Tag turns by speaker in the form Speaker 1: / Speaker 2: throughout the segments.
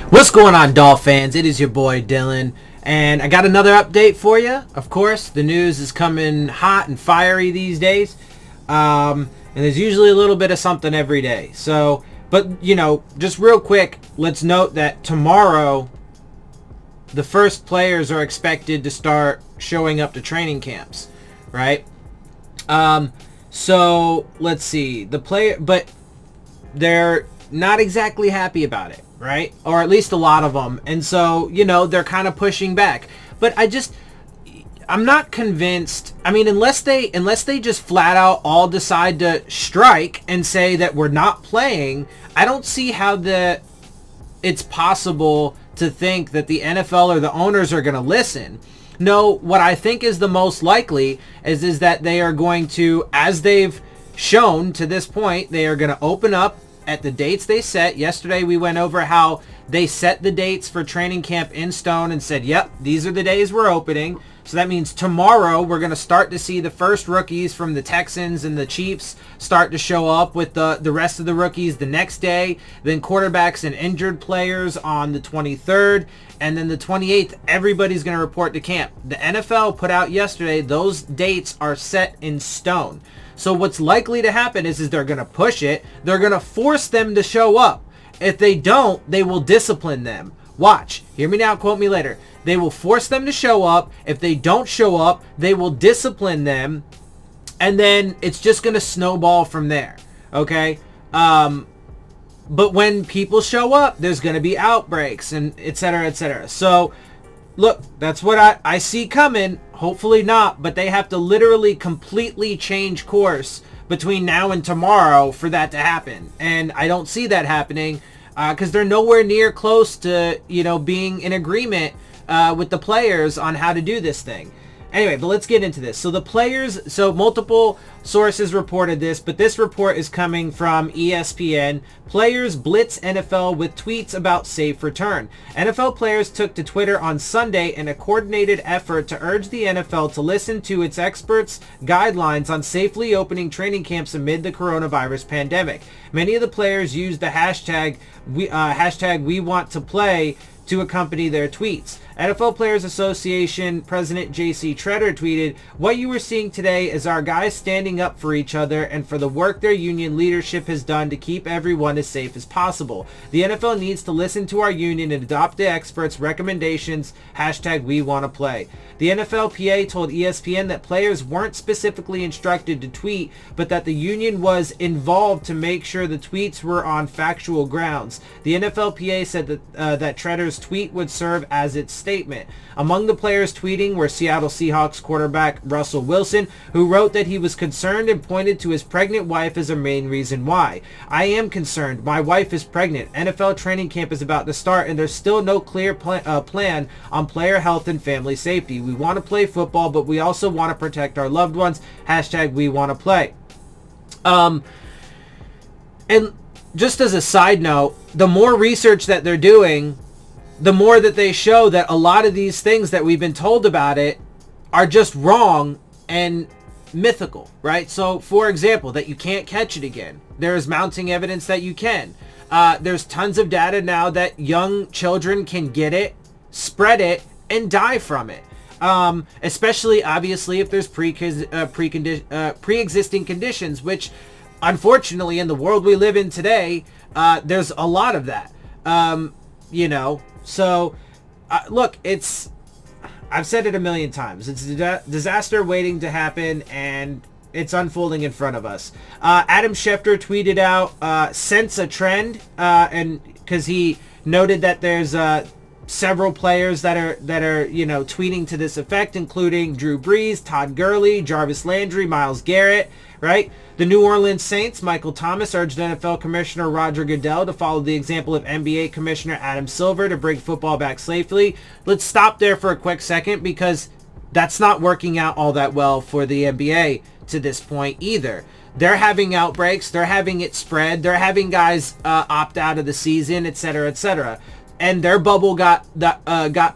Speaker 1: What's going on, Dolphins? It is your boy Dillon, and I got another update for you. Of course, the news is coming hot and fiery these days, and there's usually a little bit of something every day. So, but just real quick, let's note that tomorrow, the first players are expected to start showing up to training camps, right? So let's see, but they're not exactly happy about it, right? Or at least a lot of them. And so, they're kind of pushing back. But I'm not convinced. I mean, unless they just flat out all decide to strike and say that we're not playing, I don't see how it's possible to think that the NFL or the owners are going to listen. No, what I think is the most likely is that they are going to, as they've shown to this point, they are going to open up at the dates they set. Yesterday we went over how they set the dates for training camp in stone and said, yep, these are the days we're opening. So that means tomorrow we're going to start to see the first rookies from the Texans and the Chiefs start to show up with the rest of the rookies the next day. Then quarterbacks and injured players on the 23rd. And then the 28th, everybody's going to report to camp. The NFL put out yesterday, those dates are set in stone. So what's likely to happen is they're going to push it. They're going to force them to show up. If they don't, they will discipline them. Watch. Hear me now, quote me later. They will force them to show up. If they don't show up, they will discipline them. And then it's just going to snowball from there. Okay? But when people show up, there's going to be outbreaks and et cetera, et cetera. So, look, that's what I see coming. Hopefully not, but they have to literally completely change course between now and tomorrow for that to happen. And I don't see that happening because they're nowhere near close to, being in agreement with the players on how to do this thing. Anyway, but let's get into this. So the players, multiple sources reported this, but this report is coming from ESPN. Players blitz NFL with tweets about safe return. NFL players took to Twitter on Sunday in a coordinated effort to urge the NFL to listen to its experts' guidelines on safely opening training camps amid the coronavirus pandemic. Many of the players used the hashtag we want to play to accompany their tweets. NFL Players Association President J.C. Treader tweeted, "What you are seeing today is our guys standing up for each other and for the work their union leadership has done to keep everyone as safe as possible. The NFL needs to listen to our union and adopt the experts' recommendations. Hashtag we want to play." The NFLPA told ESPN that players weren't specifically instructed to tweet, but that the union was involved to make sure the tweets were on factual grounds. The NFLPA said that Treader's tweet would serve as its statement. Among the players tweeting were Seattle Seahawks quarterback Russell Wilson, who wrote that he was concerned and pointed to his pregnant wife as a main reason why. "I am concerned. My wife is pregnant. NFL training camp is about to start, and there's still no clear plan on player health and family safety. We want to play football, but we also want to protect our loved ones. Hashtag we want to play." And just as a side note, the more research that they're doing, the more that they show that a lot of these things that we've been told about it are just wrong and mythical, right? So, for example, that you can't catch it again. There is mounting evidence that you can. There's tons of data now that young children can get it, spread it, and die from it. Especially, obviously, if there's pre-existing conditions, which, unfortunately, in the world we live in today, there's a lot of that. So, look, I've said it a million times. It's a disaster waiting to happen, and it's unfolding in front of us. Adam Schefter tweeted out, "Sense a trend," and because he noted that there's several players that are tweeting to this effect, including Drew Brees, Todd Gurley, Jarvis Landry, Myles Garrett, right? The New Orleans Saints, Michael Thomas, urged NFL Commissioner Roger Goodell to follow the example of NBA Commissioner Adam Silver to bring football back safely. Let's stop there for a quick second, because that's not working out all that well for the NBA to this point either. They're having outbreaks. They're having it spread. They're having guys opt out of the season, et cetera, et cetera. And their bubble got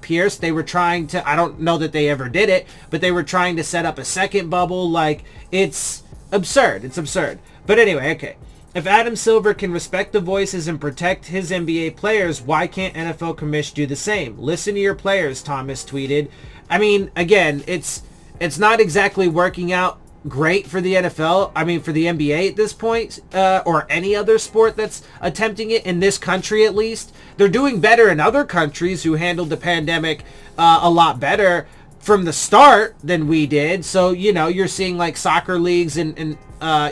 Speaker 1: pierced. They were trying to, I don't know that they ever did it, but they were trying to set up a second bubble. Like, it's absurd. It's absurd. But anyway, okay. If Adam Silver can respect the voices and protect his NBA players, why can't NFL Commish do the same? Listen to your players, Thomas tweeted. I mean, again, it's not exactly working out great for the NFL. I mean, for the NBA at this point, or any other sport that's attempting it in this country at least. They're doing better in other countries who handled the pandemic a lot better from the start than we did. So, you know, you're seeing like soccer leagues in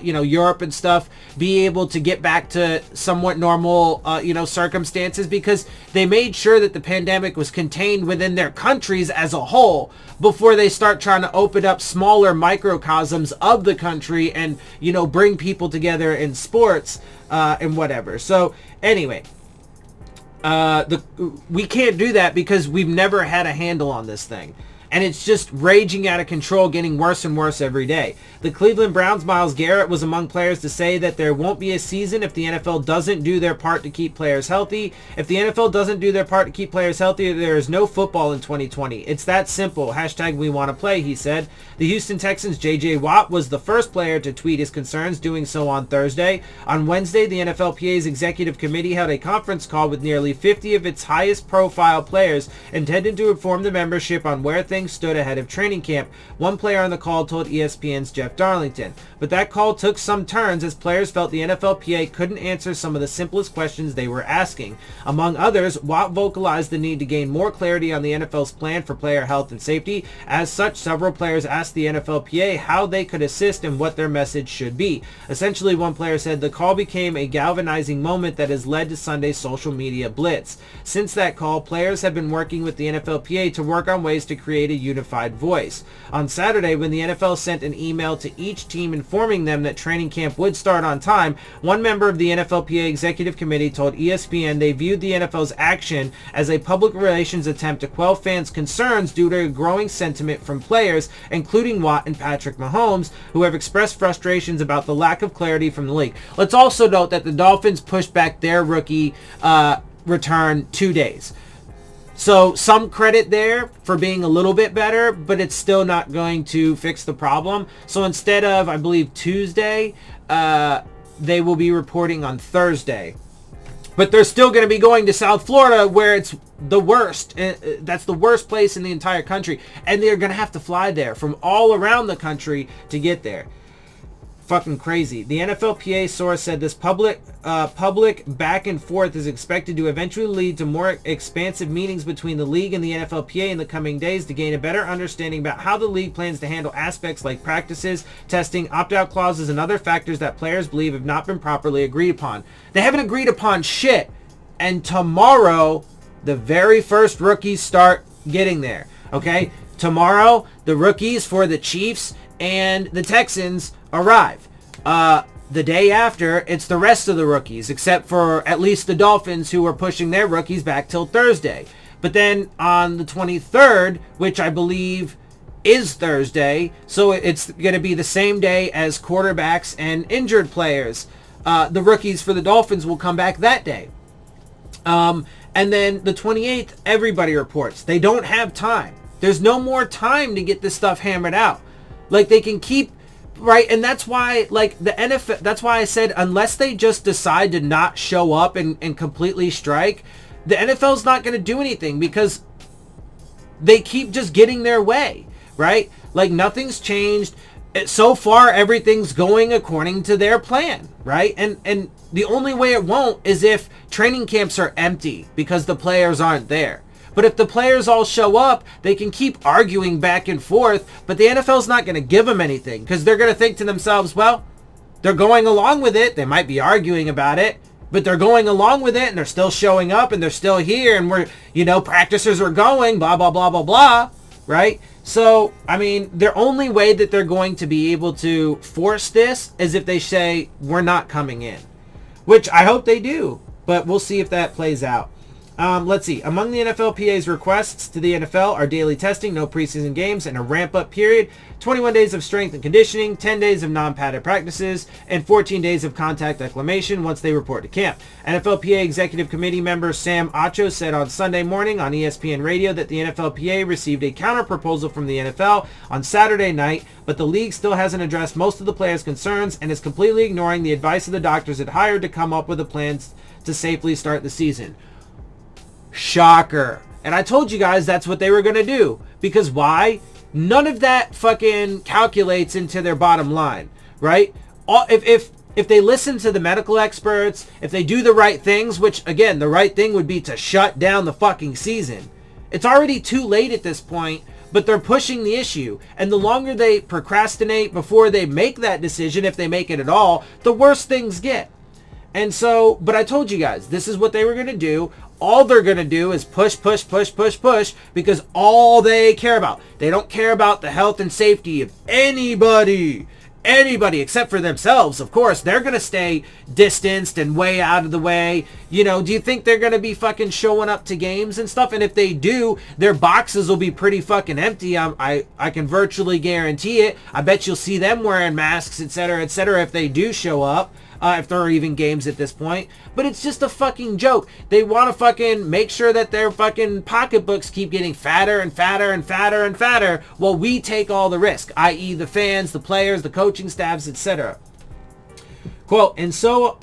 Speaker 1: you know, Europe and stuff be able to get back to somewhat normal, you know, circumstances because they made sure that the pandemic was contained within their countries as a whole before they start trying to open up smaller microcosms of the country and, you know, bring people together in sports and whatever. So anyway, we can't do that because we've never had a handle on this thing. And it's just raging out of control, getting worse and worse every day. The Cleveland Browns' Myles Garrett was among players to say that there won't be a season if the NFL doesn't do their part to keep players healthy. If the NFL doesn't do their part to keep players healthy, there is no football in 2020. It's that simple. Hashtag we want to play, he said. The Houston Texans' J.J. Watt was the first player to tweet his concerns, doing so on Thursday. On Wednesday, the NFLPA's executive committee held a conference call with nearly 50 of its highest profile players intended to inform the membership on where things stood ahead of training camp. One player on the call told ESPN's Jeff Darlington. But that call took some turns as players felt the NFLPA couldn't answer some of the simplest questions they were asking. Among others, Watt vocalized the need to gain more clarity on the NFL's plan for player health and safety. As such, several players asked the NFLPA how they could assist and what their message should be. Essentially, one player said the call became a galvanizing moment that has led to Sunday's social media blitz. Since that call, players have been working with the NFLPA to work on ways to create a unified voice. On Saturday, when the NFL sent an email to each team informing them that training camp would start on time, one member of the NFLPA executive committee told ESPN they viewed the NFL's action as a public relations attempt to quell fans' concerns due to a growing sentiment from players, including Watt and Patrick Mahomes, who have expressed frustrations about the lack of clarity from the league. Let's also note that the Dolphins pushed back their rookie return 2 days. So some credit there for being a little bit better, but it's still not going to fix the problem. So instead of, I believe, Tuesday, they will be reporting on Thursday. But they're still going to be going to South Florida where it's the worst. That's the worst place in the entire country. And they're going to have to fly there from all around the country to get there. Fucking crazy. The NFLPA source said this public back and forth is expected to eventually lead to more expansive meetings between the league and the NFLPA in the coming days to gain a better understanding about how the league plans to handle aspects like practices, testing, opt-out clauses, and other factors that players believe have not been properly agreed upon. They haven't agreed upon shit. And tomorrow, the very first rookies start getting there. Okay? Tomorrow, the rookies for the Chiefs and the Texans arrive. The day after, it's the rest of the rookies, except for at least the Dolphins, who are pushing their rookies back till Thursday. But then on the 23rd, which I believe is Thursday, so it's going to be the same day as quarterbacks and injured players. The rookies for the Dolphins will come back that day. And then the 28th, everybody reports. They don't have time. There's no more time to get this stuff hammered out. Like, they can keep, right? And that's why, like, the NFL, that's why I said unless they just decide to not show up and completely strike, the NFL's not going to do anything because they keep just getting their way, right? Like, nothing's changed. So far, everything's going according to their plan, right? And the only way it won't is if training camps are empty because the players aren't there. But if the players all show up, they can keep arguing back and forth, but the NFL's not going to give them anything because they're going to think to themselves, well, they're going along with it. They might be arguing about it, but they're going along with it and they're still showing up and they're still here and we're, you know, practices are going, blah, blah, blah, blah, blah, right? So, I mean, the only way that they're going to be able to force this is if they say, we're not coming in, which I hope they do, but we'll see if that plays out. Let's see. Among the NFLPA's requests to the NFL are daily testing, no preseason games, and a ramp-up period, 21 days of strength and conditioning, 10 days of non-padded practices, and 14 days of contact acclimation once they report to camp. NFLPA Executive Committee member Sam Acho said on Sunday morning on ESPN Radio that the NFLPA received a counter-proposal from the NFL on Saturday night, but the league still hasn't addressed most of the players' concerns and is completely ignoring the advice of the doctors it hired to come up with a plan to safely start the season. Shocker. And I told you guys that's what they were going to do. Because why? None of that fucking calculates into their bottom line, right? If they listen to the medical experts, if they do the right things, which again, the right thing would be to shut down the fucking season. It's already too late at this point, but they're pushing the issue. And the longer they procrastinate before they make that decision, if they make it at all, the worse things get. And so, but I told you guys, this is what they were going to do. All they're going to do is push, because all they care about. They don't care about the health and safety of anybody except for themselves. Of course, they're going to stay distanced and way out of the way. You know, do you think they're going to be fucking showing up to games and stuff? And if they do, their boxes will be pretty fucking empty. I can virtually guarantee it. I bet you'll see them wearing masks, etc., if they do show up. If there are even games at this point. But it's just a fucking joke. They want to fucking make sure that their fucking pocketbooks keep getting fatter and fatter and fatter and fatter while we take all the risk, i.e. the fans, the players, the coaching staffs, etc. Quote, and so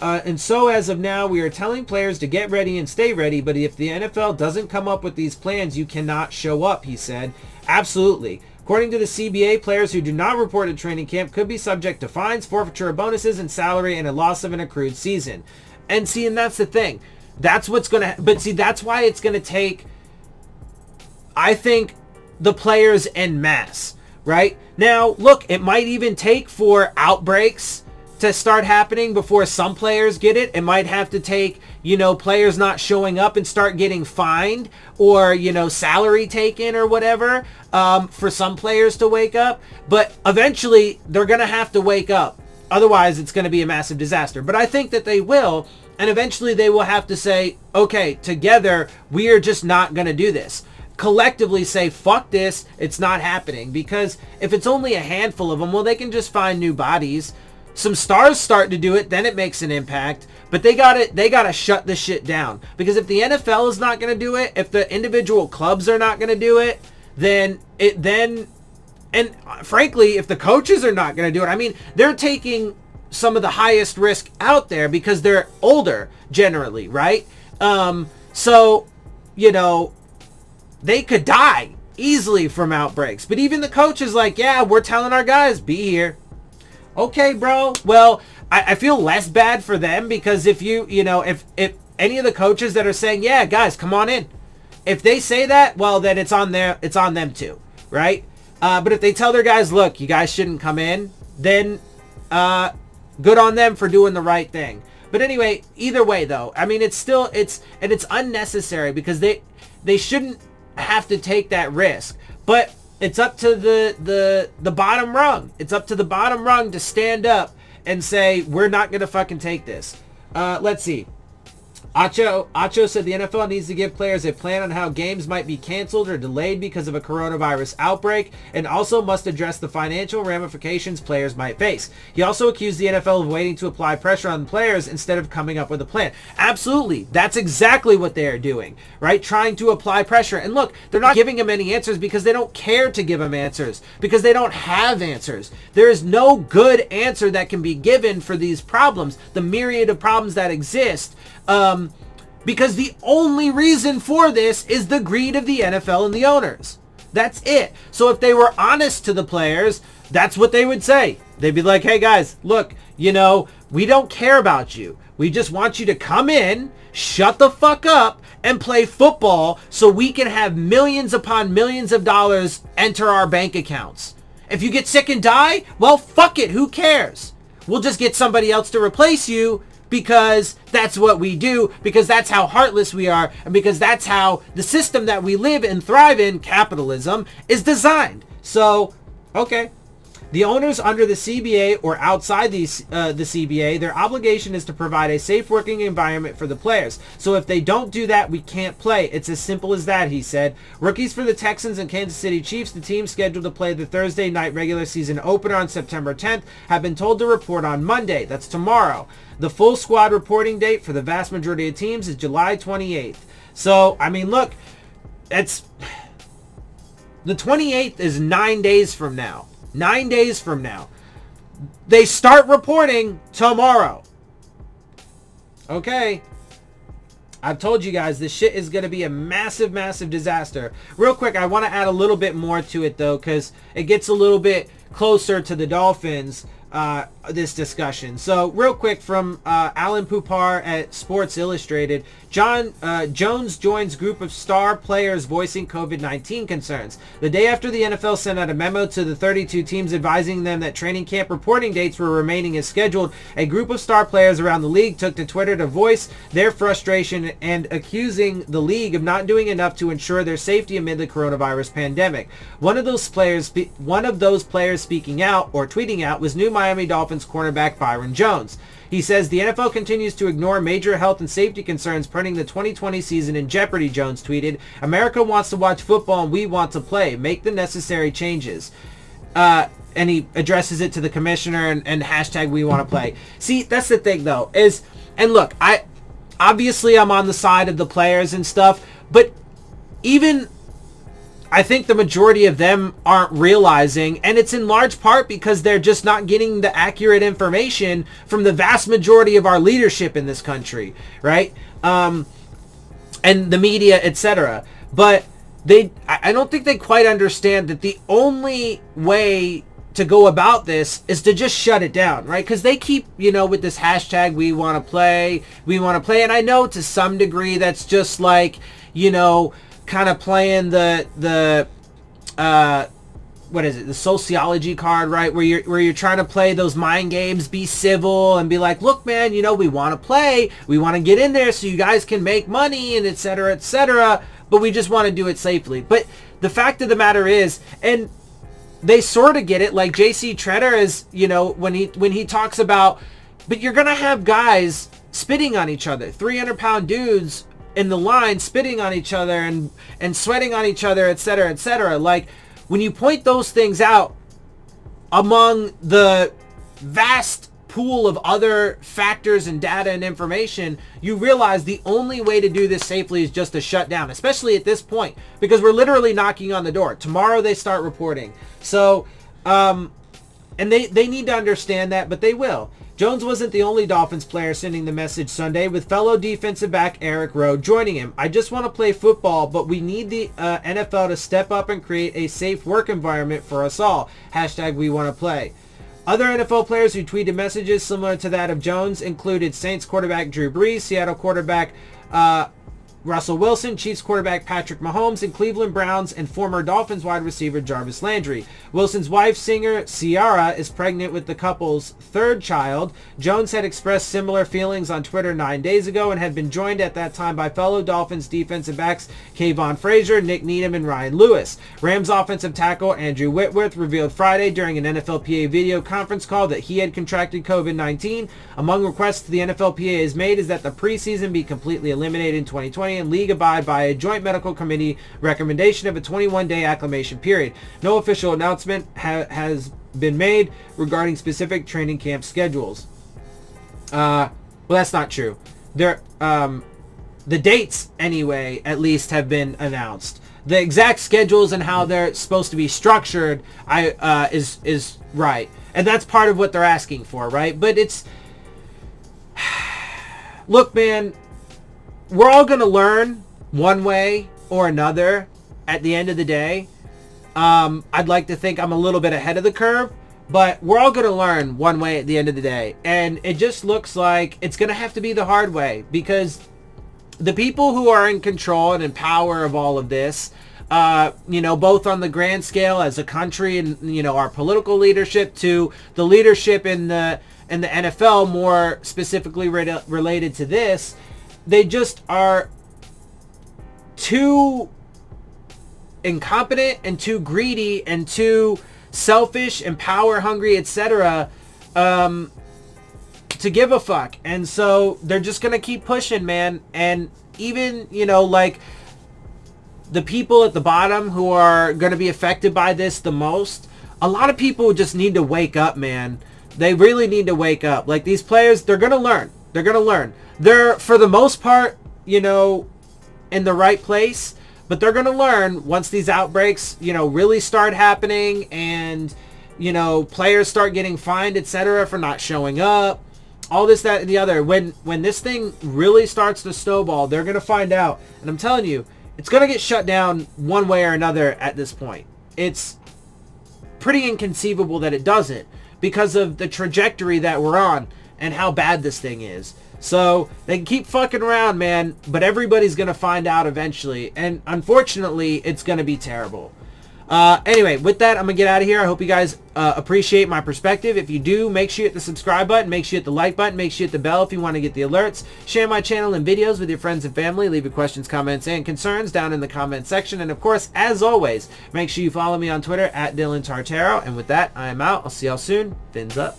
Speaker 1: as of now, we are telling players to get ready and stay ready, but if the NFL doesn't come up with these plans, you cannot show up, he said. Absolutely. According to the CBA, players who do not report at training camp could be subject to fines, forfeiture of bonuses, and salary, and a loss of an accrued season. And see, and that's the thing. That's what's going to... But see, that's why it's going to take, I think, the players en masse, right? Now, look, it might even take for outbreaks to start happening before some players get it. It might have to take, players not showing up and start getting fined or, salary taken or whatever for some players to wake up. But eventually they're going to have to wake up. Otherwise, it's going to be a massive disaster. But I think that they will. And eventually they will have to say, okay, together, we are just not going to do this. Collectively say, fuck this. It's not happening. Because if it's only a handful of them, well, they can just find new bodies. Some stars start to do it, then it makes an impact. But they gotta shut this shit down. Because if the NFL is not gonna do it, if the individual clubs are not gonna do it, and frankly, if the coaches are not gonna do it, I mean, they're taking some of the highest risk out there because they're older generally, right? So, they could die easily from outbreaks. But even the coach is like, yeah, we're telling our guys, be here. Okay, bro. Well, I feel less bad for them because if if any of the coaches that are saying, yeah, guys, come on in. If they say that, well, then it's on them too, right? But if they tell their guys, look, you guys shouldn't come in, then good on them for doing the right thing. But anyway, either way though, I mean, it's unnecessary because they shouldn't have to take that risk. But it's up to the bottom rung. It's up to the bottom rung to stand up and say, we're not going to fucking take this. Let's see. Acho said the NFL needs to give players a plan on how games might be canceled or delayed because of a coronavirus outbreak, and also must address the financial ramifications players might face. He also accused the NFL of waiting to apply pressure on players instead of coming up with a plan. Absolutely. That's exactly what they are doing, right? Trying to apply pressure. And look, they're not giving him any answers because they don't care to give him answers, because they don't have answers. There is no good answer that can be given for these problems, the myriad of problems that exist. Because the only reason for this is the greed of the NFL and the owners. That's it. So if they were honest to the players, that's what they would say. They'd be like, hey guys, look, we don't care about you. We just want you to come in, shut the fuck up, and play football so we can have millions upon millions of dollars enter our bank accounts. If you get sick and die, well, fuck it. Who cares? We'll just get somebody else to replace you, because that's what we do, because that's how heartless we are, and because that's how the system that we live and thrive in, capitalism, is designed. So, okay. The owners under the CBA or outside the CBA, their obligation is to provide a safe working environment for the players. So if they don't do that, we can't play. It's as simple as that, he said. Rookies for the Texans and Kansas City Chiefs, the team scheduled to play the Thursday night regular season opener on September 10th, have been told to report on Monday. That's tomorrow. The full squad reporting date for the vast majority of teams is July 28th. So, I mean, look, it's the 28th is 9 days from now. 9 days from now. They start reporting tomorrow. Okay. I've told you guys this shit is going to be a massive, massive disaster. Real quick, I want to add a little bit more to it, though, because it gets a little bit closer to the Dolphins, this discussion. So, real quick, from Alan Poupar at Sports Illustrated, Jones joins group of star players voicing COVID-19 concerns. The day after the NFL sent out a memo to the 32 teams advising them that training camp reporting dates were remaining as scheduled, a group of star players around the league took to Twitter to voice their frustration and accusing the league of not doing enough to ensure their safety amid the coronavirus pandemic. One of those players speaking out or tweeting out was new Miami Dolphins cornerback Byron Jones. He says the NFL continues to ignore major health and safety concerns putting the 2020 season in jeopardy, Jones tweeted. America wants to watch football and we want to play. Make the necessary changes. And he addresses it to the commissioner and hashtag we want to play. See, that's the thing though, and look, I'm on the side of the players and stuff, but even I think the majority of them aren't realizing, and it's in large part because they're just not getting the accurate information from the vast majority of our leadership in this country, right? And the media, etc. But I don't think they quite understand that the only way to go about this is to just shut it down, right? Because they keep, with this hashtag, we want to play, and I know to some degree that's just like, kind of playing the what is it, the sociology card, right, where you're trying to play those mind games, be civil and be like, look man, we want to play, we want to get in there so you guys can make money and etc., but we just want to do it safely. But the fact of the matter is, and they sort of get it, like JC Treader is, when he talks about, but you're gonna have guys spitting on each other, 300-pound dudes in the line spitting on each other and sweating on each other, etc. Like, when you point those things out among the vast pool of other factors and data and information, you realize the only way to do this safely is just to shut down, especially at this point, because we're literally knocking on the door. Tomorrow they start reporting. So, and they need to understand that, but they will. Jones wasn't the only Dolphins player sending the message Sunday, with fellow defensive back Eric Rowe joining him. I just want to play football, but we need the NFL to step up and create a safe work environment for us all. Hashtag we want to play. Other NFL players who tweeted messages similar to that of Jones included Saints quarterback Drew Brees, Seattle quarterback Russell Wilson, Chiefs quarterback Patrick Mahomes, and Cleveland Browns and former Dolphins wide receiver Jarvis Landry. Wilson's wife, singer Ciara, is pregnant with the couple's third child. Jones had expressed similar feelings on Twitter 9 days ago and had been joined at that time by fellow Dolphins defensive backs Kayvon Frazier, Nick Needham, and Ryan Lewis. Rams offensive tackle Andrew Whitworth revealed Friday during an NFLPA video conference call that he had contracted COVID-19. Among requests the NFLPA has made is that the preseason be completely eliminated in 2020 and league abide by a joint medical committee recommendation of a 21-day acclimation period. No official announcement has been made regarding specific training camp schedules. Well, that's not true. The dates, anyway, at least have been announced. The exact schedules and how they're supposed to be structured is right. And that's part of what they're asking for, right? But it's... Look, man, we're all going to learn one way or another at the end of the day. I'd like to think I'm a little bit ahead of the curve, but we're all going to learn one way at the end of the day. And it just looks like it's going to have to be the hard way, because the people who are in control and in power of all of this, both on the grand scale as a country and, our political leadership, to the leadership in the NFL more specifically related to this, they just are too incompetent and too greedy and too selfish and power hungry, etc., to give a fuck. And so they're just gonna keep pushing, man. And even, you know, like, the people at the bottom who are gonna be affected by this the most, a lot of people just need to wake up, man. They really need to wake up. Like, these players, they're gonna learn. They're gonna learn. They're, for the most part, you know, in the right place, but they're gonna learn once these outbreaks, you know, really start happening, and, you know, players start getting fined, etc., for not showing up. All this, that, and the other. When this thing really starts to snowball, they're going to find out. And I'm telling you, it's going to get shut down one way or another at this point. It's pretty inconceivable that it doesn't, because of the trajectory that we're on and how bad this thing is. So they can keep fucking around, man, but everybody's going to find out eventually. And unfortunately, it's going to be terrible. Anyway, with that, I'm going to get out of here. I hope you guys appreciate my perspective. If you do, make sure you hit the subscribe button. Make sure you hit the like button. Make sure you hit the bell if you want to get the alerts. Share my channel and videos with your friends and family. Leave your questions, comments, and concerns down in the comment section. And, of course, as always, make sure you follow me on Twitter at Dillon Tartaro. And with that, I am out. I'll see y'all soon. Fins up.